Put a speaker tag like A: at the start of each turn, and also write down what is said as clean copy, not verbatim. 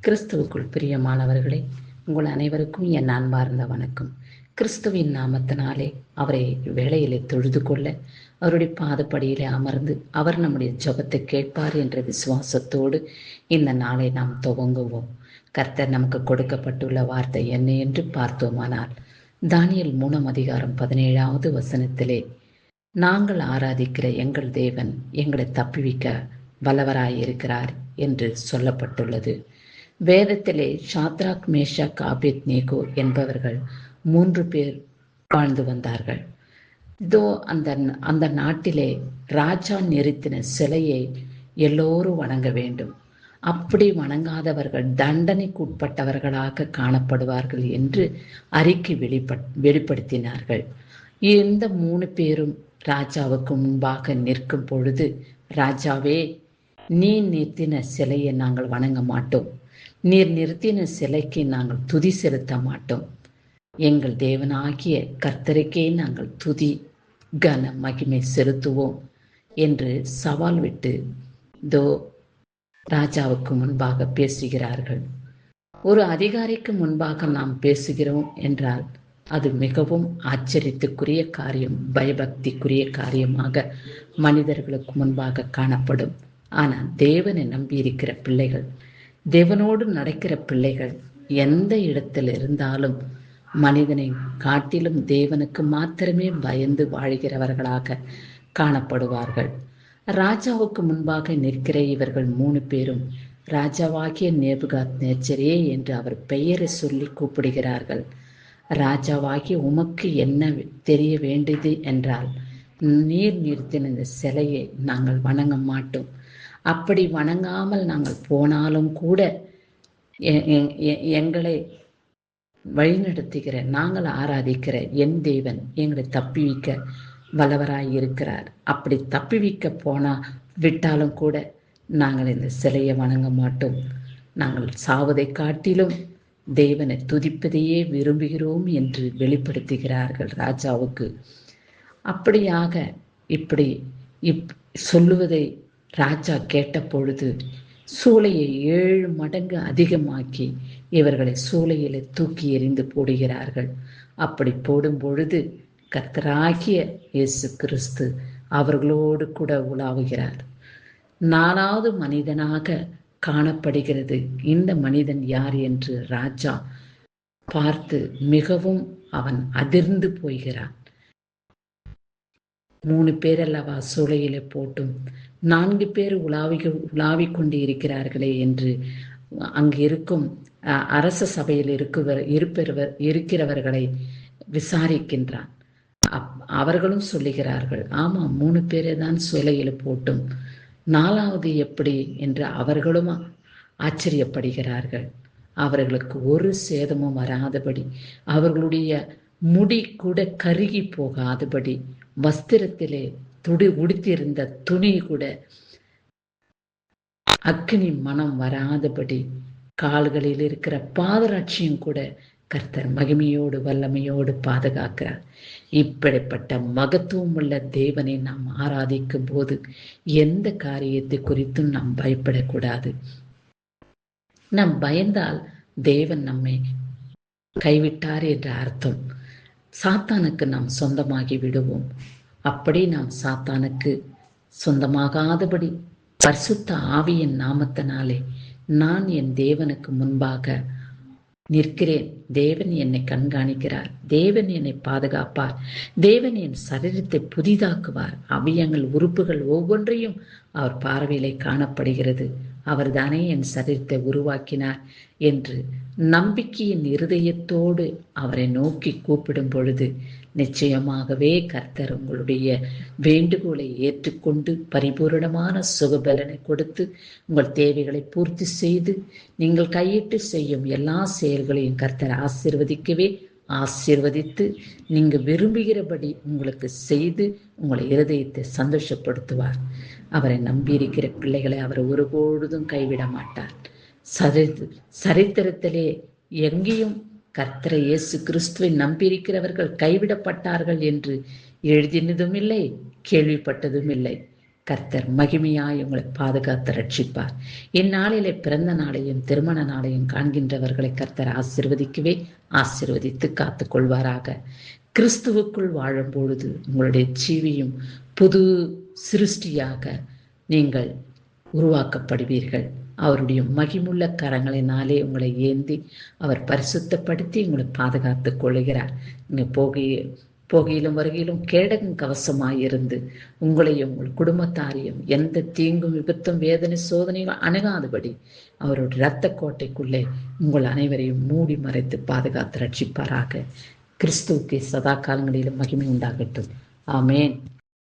A: கிறிஸ்துவுக்குள் பிரியமானவர்களே, உங்கள் அனைவருக்கும் என் அன்பார்ந்த வணக்கம். கிறிஸ்துவின் நாமத்தினாலே அவரை வேளையிலே தொழுது கொள்ள, அவருடைய பாதப்படியிலே அமர்ந்து அவர் நம்முடைய ஜெபத்தை கேட்பார் என்ற விசுவாசத்தோடு இந்த நாளை நாம் துவங்குவோம். கர்த்தர் நமக்கு கொடுக்கப்பட்டுள்ள வார்த்தை என்ன என்று பார்த்தோமானால், தானியேல் 3:17 வசனத்திலே, நாங்கள் ஆராதிக்கிற எங்கள் தேவன் எங்களை தப்புவிக்க வல்லவராயிருக்கிறார் என்று சொல்லப்பட்டுள்ளது. வேதத்திலே சாத்ராக், மேஷாக், ஆபேத்நேகோ என்பவர்கள் 3 பேர் வாழ்ந்து வந்தார்கள். இதோ அந்த நாட்டிலே ராஜா நிறுத்தின சிலையை எல்லோரும் வணங்க வேண்டும். அப்படி வணங்காதவர்கள் தண்டனைக்கு உட்பட்டவர்களாக காணப்படுவார்கள் என்று அறிக்கை வெளிப்படுத்தினார்கள். இந்த 3 பேரும் ராஜாவுக்கு முன்பாக நிற்கும் பொழுது, ராஜாவே, நீ நிறுத்தின சிலையை நாங்கள் வணங்க மாட்டோம். நீர் நிறுத்தின சிலைக்கு நாங்கள் துதி செலுத்த மாட்டோம். எங்கள் தேவனாகிய கர்த்தருக்கே நாங்கள் துதி கன மகிமை செலுத்துவோம் என்று சவால் விட்டு ராஜாவுக்கு முன்பாக பேசுகிறார்கள். ஒரு அதிகாரிக்கு முன்பாக நாம் பேசுகிறோம் என்றால் அது மிகவும் ஆச்சரியத்துக்குரிய காரியம், பயபக்திக்குரிய காரியமாக மனிதர்களுக்கு முன்பாக காணப்படும். ஆனால் தேவனை நம்பியிருக்கிற பிள்ளைகள், தேவனோடு நடக்கிற பிள்ளைகள் எந்த இடத்தில் இருந்தாலும் மனிதனை காட்டிலும் தேவனுக்கு மாத்திரமே பயந்து வாழ்கிறவர்களாக காணப்படுவார்கள். ராஜாவுக்கு முன்பாக நிற்கிற இவர்கள் 3 பேரும் ராஜாவாகிய நேபுகாத்நேச்சரே என்று அவர் பெயரை சொல்லி கூப்பிடுகிறார்கள். ராஜாவாகிய உமக்கு என்ன தெரிய வேண்டியது என்றால், நீர் நிறுத்தின இந்த சிலையை நாங்கள் வணங்க மாட்டோம். அப்படி வணங்காமல் நாங்கள் போனாலும் கூட எங்களை வழிநடத்துகிற, நாங்கள் ஆராதிக்கிற என் தேவன் எங்களை தப்பிவிக்க வல்லவராயிருக்கிறார். அப்படி தப்பிவிக்க விட்டாலும் கூட நாங்கள் இந்த சிலையை வணங்க மாட்டோம். நாங்கள் சாவதை காட்டிலும் தேவனை துதிப்பதையே விரும்புகிறோம் என்று வெளிப்படுத்துகிறார்கள் ராஜாவுக்கு. அப்படியாக இப்படி சொல்லுவதை ராஜா கேட்ட பொழுது சூளையை 7 மடங்கு அதிகமாக்கி இவர்களை சூளையில தூக்கி எறிந்து போடுகிறார்கள். அப்படி போடும் பொழுது கர்த்தராகிய இயேசு கிறிஸ்து அவர்களோடு கூட உலாவுகிறார். 4வது மனிதனாக காணப்படுகிறது. இந்த மனிதன் யார் என்று ராஜா பார்த்து மிகவும் அவன் அதிர்ந்து போகிறான். 3 பேர் அல்லவா சூளையில போட்டும் 4 பேர் உலாவிக் கொண்டு இருக்கிறார்களே என்று அங்கு இருக்கும் அரச சபையில் இருக்கிறவர்களை விசாரிக்கின்றான். அவர்களும் சொல்லுகிறார்கள், ஆமா, 3 பேரை தான் சூளையில போட்டும், 4வது எப்படி என்று அவர்களும் ஆச்சரியப்படுகிறார்கள். அவர்களுக்கு ஒரு சேதமும் வராதபடி, அவர்களுடைய முடி கூட கருகி போகாதபடி, வஸ்திரத்திலே உடுத்தியிருந்த துணி கூட அக்னி மனம் வராதபடி, கால்களில் இருக்கிற பாதராட்சியும் கூட கர்த்தர் மகிமையோடு வல்லமையோடு பாதுகாக்கிறார். இப்படிப்பட்ட மகத்துவம் உள்ள தேவனை நாம் ஆராதிக்கும் போது எந்த காரியத்தை குறித்தும் நாம் பயப்படக்கூடாது. நாம் பயந்தால் தேவன் நம்மை கைவிட்டார் என்ற அர்த்தம். சாத்தானுக்கு நாம் சொந்தமாகி விடுவோம். அப்படி நாம் சாத்தானுக்கு சொந்தமாகாதபடி பரிசுத்த ஆவியின் நாமத்தினாலே நான் என் தேவனுக்கு முன்பாக நிற்கிறேன். தேவன் என்னை கண்காணிக்கிறார், தேவன் என்னை பாதுகாப்பார், தேவன் என் சரீரத்தை புதிதாக்குவார், அவயங்கள் உறுப்புகள் ஒவ்வொன்றையும் அவர் பார்வையிலே காணப்படுகிறது, அவர் தானே என் சரீரத்தை உருவாக்கினார் என்று நம்பிக்கையின் இருதயத்தோடு அவரை நோக்கி கூப்பிடும் பொழுது நிச்சயமாகவே கர்த்தர் உங்களுடைய வேண்டுகோளை ஏற்றுக்கொண்டு பரிபூரணமான சுகபலனை கொடுத்து உங்கள் தேவைகளை பூர்த்தி செய்து நீங்கள் கையிட்டு செய்யும் எல்லா செயல்களையும் கர்த்தர் ஆசீர்வதித்து நீங்கள் விரும்புகிறபடி உங்களுக்கு செய்து உங்களை இருதயத்தை சந்தோஷப்படுத்துவார். அவரை நம்பியிருக்கிற பிள்ளைகளை அவர் ஒருபொழுதும் கைவிட மாட்டார். சரித்திரத்திலே எங்கேயும் கர்த்தரை இயேசு கிறிஸ்துவை நம்பியிருக்கிறவர்கள் கைவிடப்பட்டார்கள் என்று எழுதினதும் இல்லை, கேள்விப்பட்டதும் இல்லை. கர்த்தர் மகிமையாய் உங்களை பாதுகாத்து ரட்சிப்பார். இந்நாளிலே பிறந்த நாளையும் திருமண நாளையும் காண்கின்றவர்களை கர்த்தர் ஆசீர்வதிக்கவே ஆசீர்வதித்து காத்து கொள்வாராக. கிறிஸ்துவுக்குள் வாழும் பொழுது உங்களுடைய ஜீவியும் புது சிருஷ்டியாக நீங்கள் உருவாக்கப்படுவீர்கள். அவருடைய மகிமுள்ள கரங்களினாலே உங்களை ஏந்தி அவர் பரிசுத்தப்படுத்தி உங்களை பாதுகாத்துக் கொள்கிறார். நீங்க போகையிலும் வருகையிலும் கேடகம் கவசமாயிருந்து உங்களையும் உங்கள் குடும்பத்தாரையும் எந்த தீங்கும் விபத்தும் வேதனை சோதனையும் அணுகாதபடி அவருடைய இரத்த கோட்டைக்குள்ளே உங்கள் அனைவரையும் மூடி மறைத்து பாதுகாத்து ரட்சிப்பாராக. கிறிஸ்துவுக்கு சதா காலங்களிலும் மகிமை உண்டாகட்டும். ஆமேன்.